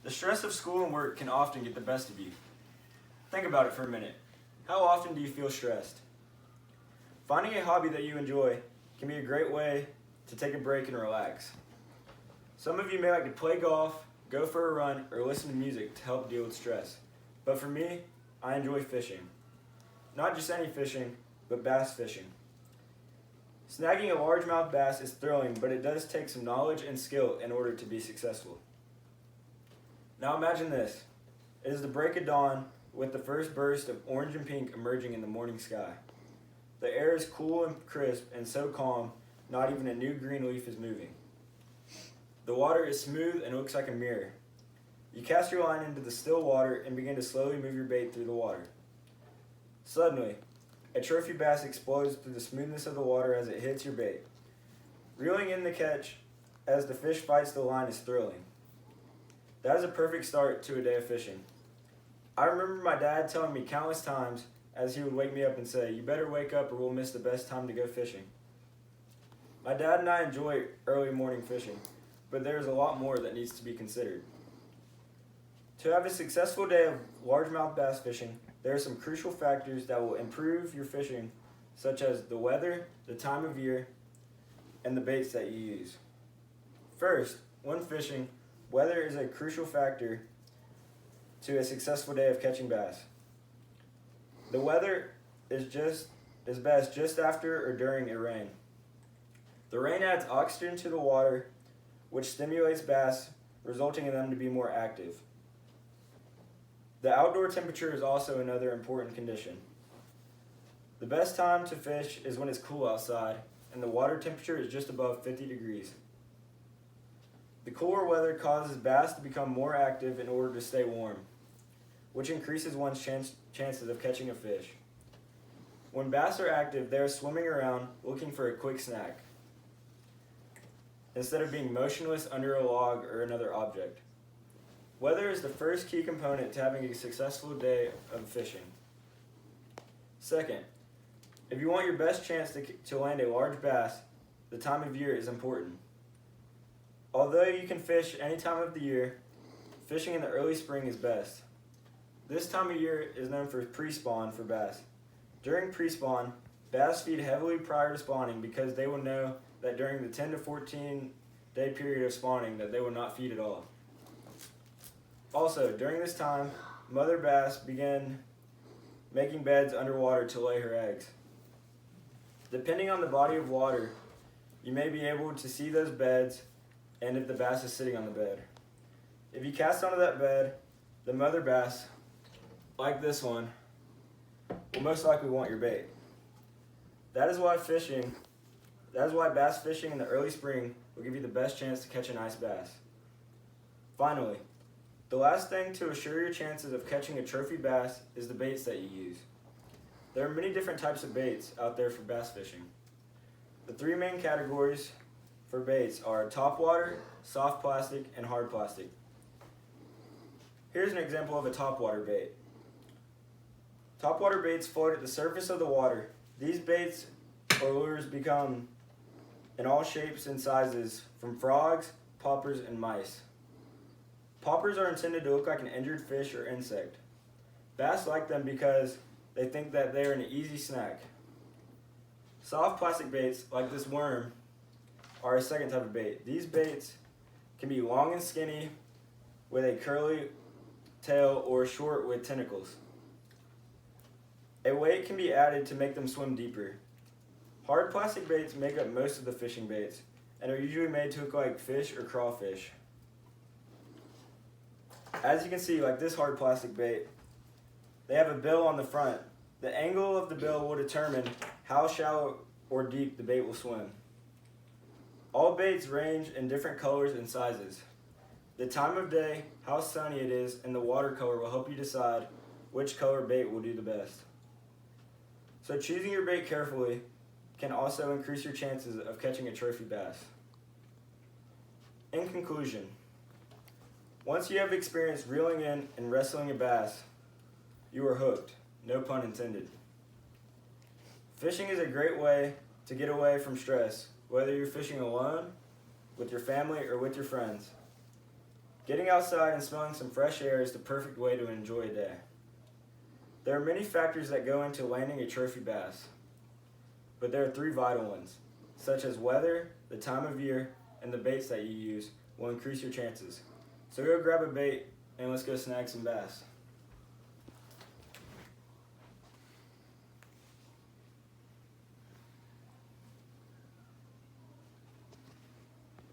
The stress of school and work can often get the best of you. Think about it for a minute. How often do you feel stressed? Finding a hobby that you enjoy can be a great way to take a break and relax. Some of you may like to play golf, go for a run, or listen to music to help deal with stress. But for me, I enjoy fishing. Not just any fishing, but bass fishing. Snagging a largemouth bass is thrilling, but it does take some knowledge and skill in order to be successful. Now imagine this. It is the break of dawn with the first burst of orange and pink emerging in the morning sky. The air is cool and crisp and so calm, not even a new green leaf is moving. The water is smooth and looks like a mirror. You cast your line into the still water and begin to slowly move your bait through the water. Suddenly, a trophy bass explodes through the smoothness of the water as it hits your bait. Reeling in the catch as the fish fights the line is thrilling. That is a perfect start to a day of fishing. I remember my dad telling me countless times as he would wake me up and say, "You better wake up or we'll miss the best time to go fishing." My dad and I enjoy early morning fishing, but there is a lot more that needs to be considered. To have a successful day of largemouth bass fishing, there are some crucial factors that will improve your fishing, such as the weather, the time of year, and the baits that you use. First, when fishing, weather is a crucial factor to a successful day of catching bass. The weather is best just after or during a rain. The rain adds oxygen to the water, which stimulates bass, resulting in them to be more active. The outdoor temperature is also another important condition. The best time to fish is when it's cool outside and the water temperature is just above 50 degrees. The cooler weather causes bass to become more active in order to stay warm, which increases one's chances of catching a fish. When bass are active, they are swimming around looking for a quick snack, instead of being motionless under a log or another object. Weather is the first key component to having a successful day of fishing. Second, if you want your best chance to land a large bass, the time of year is important. Although you can fish any time of the year, fishing in the early spring is best. This time of year is known for pre-spawn for bass. During pre-spawn, bass feed heavily prior to spawning because they will know that during the 10 to 14 day period of spawning that they will not feed at all. Also, during this time, mother bass begin making beds underwater to lay her eggs. Depending on the body of water, you may be able to see those beds and if the bass is sitting on the bed. If you cast onto that bed, the mother bass, like this one, will most likely want your bait. That is why bass fishing in the early spring will give you the best chance to catch a nice bass. Finally, the last thing to assure your chances of catching a trophy bass is the baits that you use. There are many different types of baits out there for bass fishing. The three main categories for baits are topwater, soft plastic, and hard plastic. Here's an example of a topwater bait. Topwater baits float at the surface of the water. These baits or lures become in all shapes and sizes, from frogs, poppers, and mice. Poppers are intended to look like an injured fish or insect. Bass like them because they think that they are an easy snack. Soft plastic baits, like this worm, are a second type of bait. These baits can be long and skinny with a curly tail or short with tentacles. A weight can be added to make them swim deeper. Hard plastic baits make up most of the fishing baits and are usually made to look like fish or crawfish. As you can see, like this hard plastic bait, they have a bill on the front. The angle of the bill will determine how shallow or deep the bait will swim. All baits range in different colors and sizes. The time of day, how sunny it is, and the water color will help you decide which color bait will do the best. So choosing your bait carefully can also increase your chances of catching a trophy bass. In conclusion, once you have experienced reeling in and wrestling a bass, you are hooked, no pun intended. Fishing is a great way to get away from stress, whether you're fishing alone, with your family, or with your friends. Getting outside and smelling some fresh air is the perfect way to enjoy a day. There are many factors that go into landing a trophy bass, but there are 3 vital ones, such as weather, the time of year, and the baits that you use will increase your chances. So go grab a bait and let's go snag some bass.